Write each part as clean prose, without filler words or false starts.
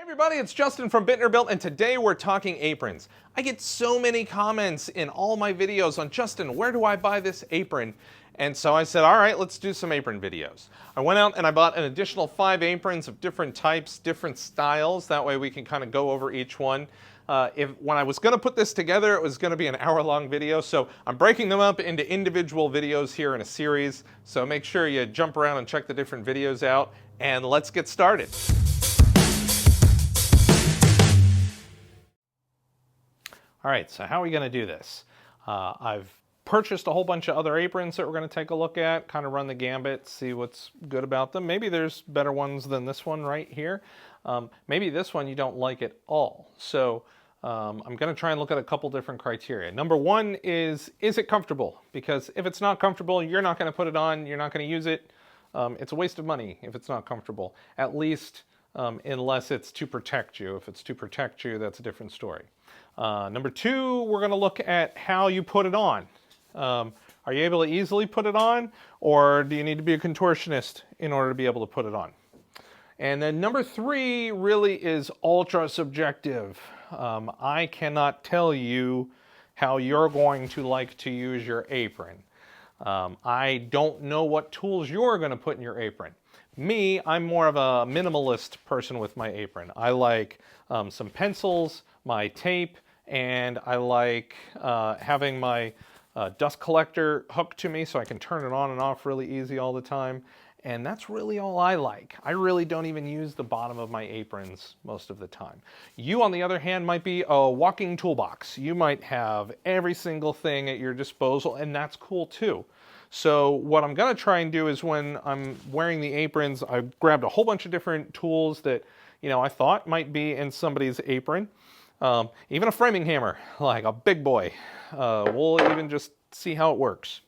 Everybody, it's Justin from Built, and today we're talking aprons. I get so many comments in all my videos on, Justin, where do I buy this apron? And so I said, all right, let's do some apron videos. I went out and I bought an additional 5 aprons of different types, different styles. That way we can kind of go over each one. When I was going to put this together, it was going to be an hour-long video, so I'm breaking them up into individual videos here in a series. So make sure you jump around and check the different videos out, and let's get started. All right, so how are we going to do this? I've purchased a whole bunch of other aprons that we're going to take a look at, kind of run the gambit, see what's good about them. Maybe there's better ones than this one right here. Maybe this one you don't like at all. So I'm going to try and look at a couple different criteria. Number one is it comfortable? Because if it's not comfortable, you're not going to put it on, you're not going to use it. It's a waste of money if it's not comfortable, at least unless it's to protect you. If it's to protect you, that's a different story. Number two, we're going to look at how you put it on. Are you able to easily put it on, or do you need to be a contortionist in order to be able to put it on? And then number three really is ultra subjective. I cannot tell you how you're going to like to use your apron. I don't know what tools you're going to put in your apron. Me, I'm more of a minimalist person with my apron. I like some pencils, my tape, and I like having my dust collector hooked to me so I can turn it on and off really easy all the time. And that's really all I like. I really don't even use the bottom of my aprons most of the time. You, on the other hand, might be a walking toolbox. You might have every single thing at your disposal, and that's cool too. So what I'm gonna try and do is when I'm wearing the aprons, I grabbed a whole bunch of different tools that, you know, I thought might be in somebody's apron. Even a framing hammer, like a big boy. We'll even just see how it works.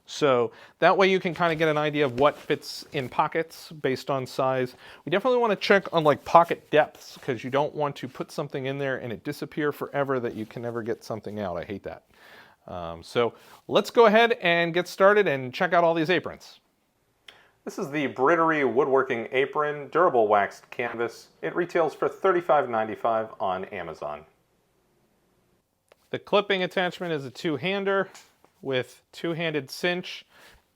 So that way you can kind of get an idea of what fits in pockets based on size. We definitely want to check on like pocket depths, because you don't want to put something in there and it disappear forever that you can never get something out. I hate that. So let's go ahead and get started and check out all these aprons. This is the Briteree Woodworking Apron Durable Waxed Canvas. It retails for $35.95 on Amazon. The clipping attachment is a two-hander with two-handed cinch.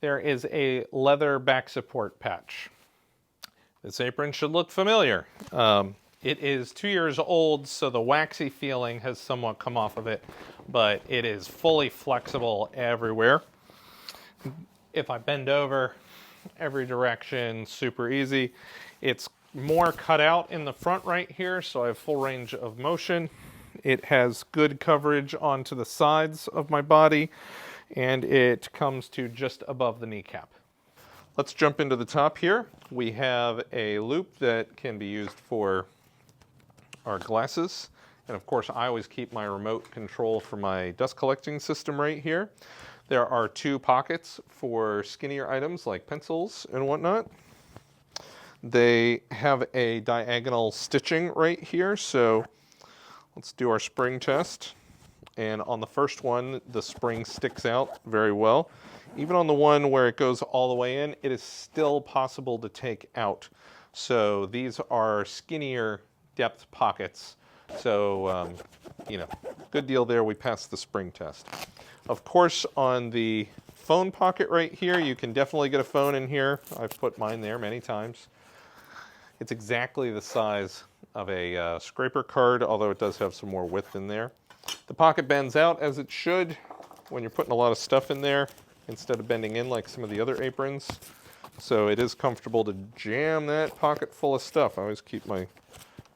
There is a leather back support patch. This apron should look familiar. It is 2 years old, so the waxy feeling has somewhat come off of it, but it is fully flexible everywhere. If I bend over, every direction, super easy. It's more cut out in the front right here, so I have full range of motion. It has good coverage onto the sides of my body, and it comes to just above the kneecap. Let's jump into the top here. We have a loop that can be used for our glasses. And of course, I always keep my remote control for my dust collecting system right here. There are 2 pockets for skinnier items like pencils and whatnot. They have a diagonal stitching right here, so let's do our spring test. And on the first one, the spring sticks out very well. Even on the one where it goes all the way in, it is still possible to take out. So these are skinnier depth pockets. So, you know, good deal there. We passed the spring test. Of course, on the phone pocket right here, you can definitely get a phone in here. I've put mine there many times. It's exactly the size of a scraper card, although it does have some more width in there. The pocket bends out as it should when you're putting a lot of stuff in there instead of bending in like some of the other aprons. So it is comfortable to jam that pocket full of stuff. I always keep my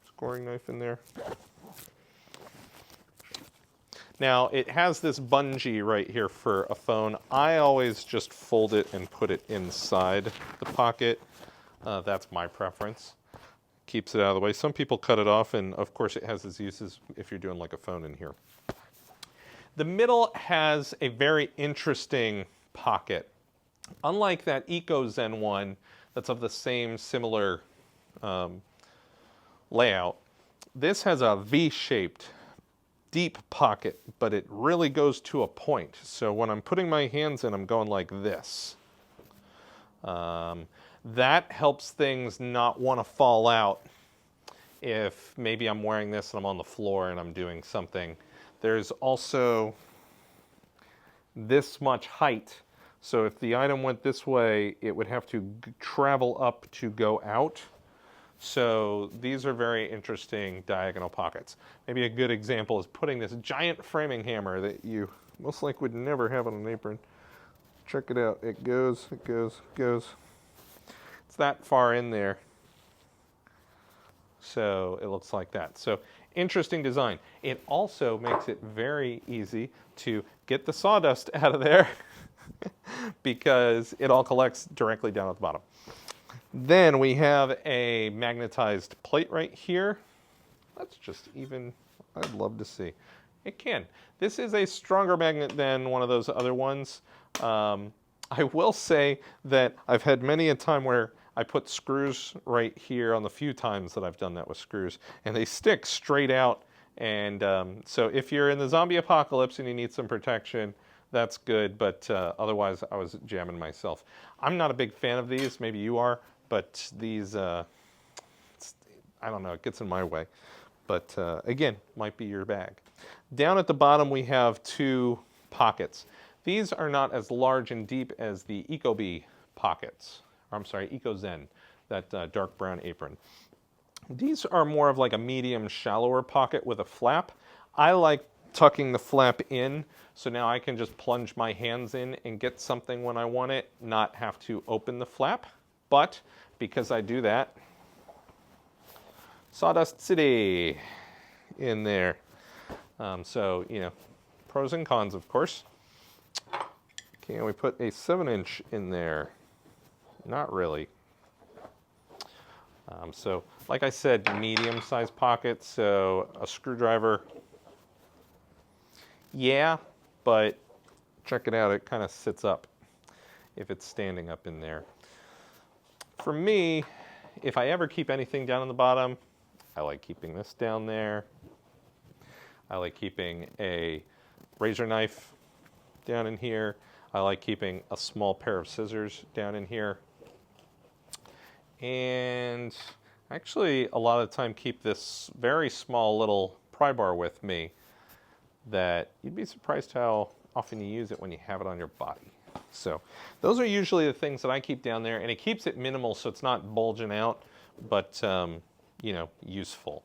scoring knife in there. Now it has this bungee right here for a phone. I always just fold it and put it inside the pocket. That's my preference. Keeps it out of the way. Some people cut it off, and of course it has its uses if you're doing like a phone in here. The middle has a very interesting pocket. Unlike that EcoZen one that's of the same similar layout, this has a V-shaped deep pocket, but it really goes to a point. So when I'm putting my hands in, I'm going like this. That helps things not want to fall out if maybe I'm wearing this and I'm on the floor and I'm doing something. There's also this much height. So if the item went this way, it would have to travel up to go out. So these are very interesting diagonal pockets. Maybe a good example is putting this giant framing hammer that you most likely would never have on an apron. Check it out. It goes, it goes, it goes. It's that far in there. So it looks like that. So interesting design. It also makes it very easy to get the sawdust out of there because it all collects directly down at the bottom. Then we have a magnetized plate right here. That's just even, I'd love to see. It can. This is a stronger magnet than one of those other ones. I will say that I've had many a time where I put screws right here on the few times that I've done that with screws, and they stick straight out. And so if you're in the zombie apocalypse and you need some protection, that's good, but otherwise I was jamming myself. I'm not a big fan of these, maybe you are, but these, I don't know, it gets in my way. But again, might be your bag. Down at the bottom we have two pockets. These are not as large and deep as the Ecobee pockets. I'm sorry, EcoZen, that dark brown apron. These are more of like a medium, shallower pocket with a flap. I like tucking the flap in, so now I can just plunge my hands in and get something when I want it, not have to open the flap. But because I do that, Sawdust City in there. So, you know, pros and cons, of course. Can we put a 7-inch in there? Not really. So, like I said, medium-sized pockets, so a screwdriver. Yeah, but check it out, it kind of sits up if it's standing up in there. For me, if I ever keep anything down on the bottom, I like keeping this down there. I like keeping a razor knife down in here. I like keeping a small pair of scissors down in here. And actually, a lot of the time keep this very small little pry bar with me that you'd be surprised how often you use it when you have it on your body. So those are usually the things that I keep down there, and it keeps it minimal so it's not bulging out, but you know, useful.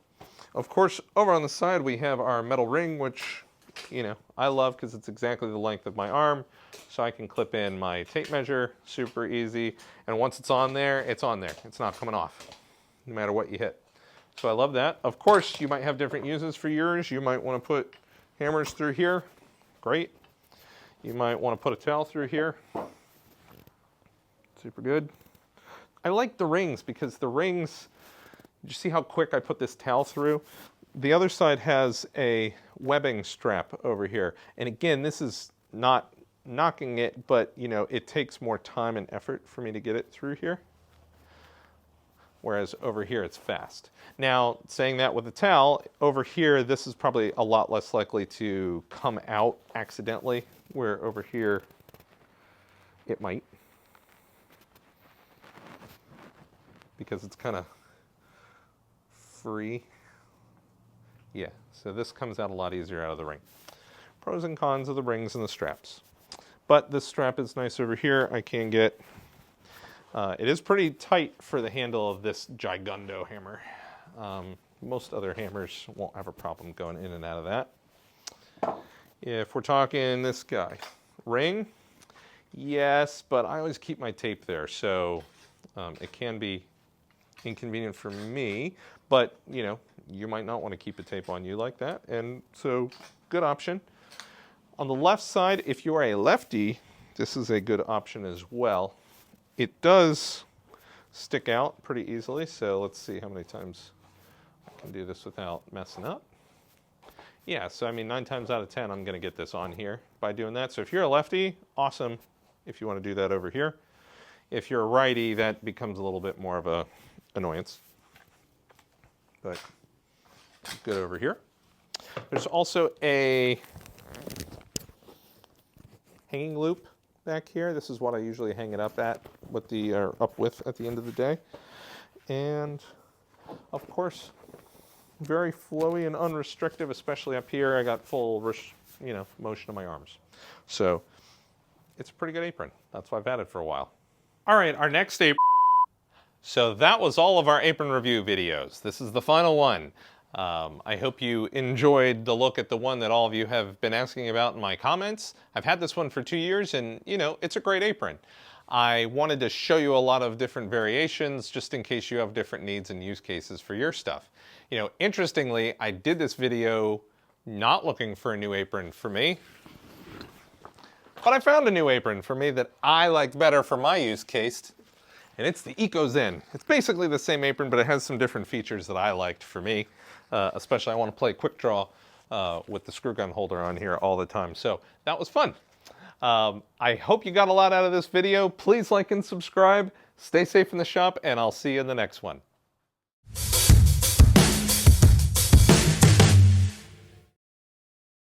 Of course, over on the side we have our metal ring, which, you know, I love because it's exactly the length of my arm, so I can clip in my tape measure, super easy, and once it's on there, it's on there. It's not coming off, no matter what you hit. So I love that. Of course, you might have different uses for yours. You might want to put hammers through here. Great. You might want to put a towel through here. Super good. I like the rings because the rings, you see how quick I put this towel through? The other side has a webbing strap over here. And again, this is not knocking it, but you know, it takes more time and effort for me to get it through here. Whereas over here it's fast. Now, saying that with the towel, over here this is probably a lot less likely to come out accidentally, where over here it might. Because it's kind of free. Yeah, so this comes out a lot easier out of the ring. Pros and cons of the rings and the straps. But this strap is nice over here. I can get, it is pretty tight for the handle of this Gigundo hammer. Most other hammers won't have a problem going in and out of that. If we're talking this guy, ring, yes, but I always keep my tape there, so it can be inconvenient for me, but you know, you might not want to keep a tape on you like that, and so good option. On the left side, if you are a lefty, this is a good option as well. It does stick out pretty easily, so let's see how many times I can do this without messing up. Yeah, so I mean 9 times out of 10 I'm going to get this on here by doing that. So if you're a lefty, awesome if you want to do that over here. If you're a righty, that becomes a little bit more of a annoyance. But good over here. There's also a hanging loop back here. This is what I usually hang it up at, with the at the end of the day. And of course, very flowy and unrestrictive, especially up here. I got full, motion of my arms. So it's a pretty good apron. That's why I've had it for a while. All right, our next apron. So that was all of our apron review videos. This is the final one. I hope you enjoyed the look at the one that all of you have been asking about in my comments. I've had this one for 2 years and, it's a great apron. I wanted to show you a lot of different variations just in case you have different needs and use cases for your stuff. Interestingly, I did this video not looking for a new apron for me, but I found a new apron for me that I liked better for my use case, and it's the EcoZen. It's basically the same apron, but it has some different features that I liked for me. Especially I want to play quick draw with the screw gun holder on here all the time. So that was fun. I hope you got a lot out of this video. Please like and subscribe. Stay safe in the shop, and I'll see you in the next one.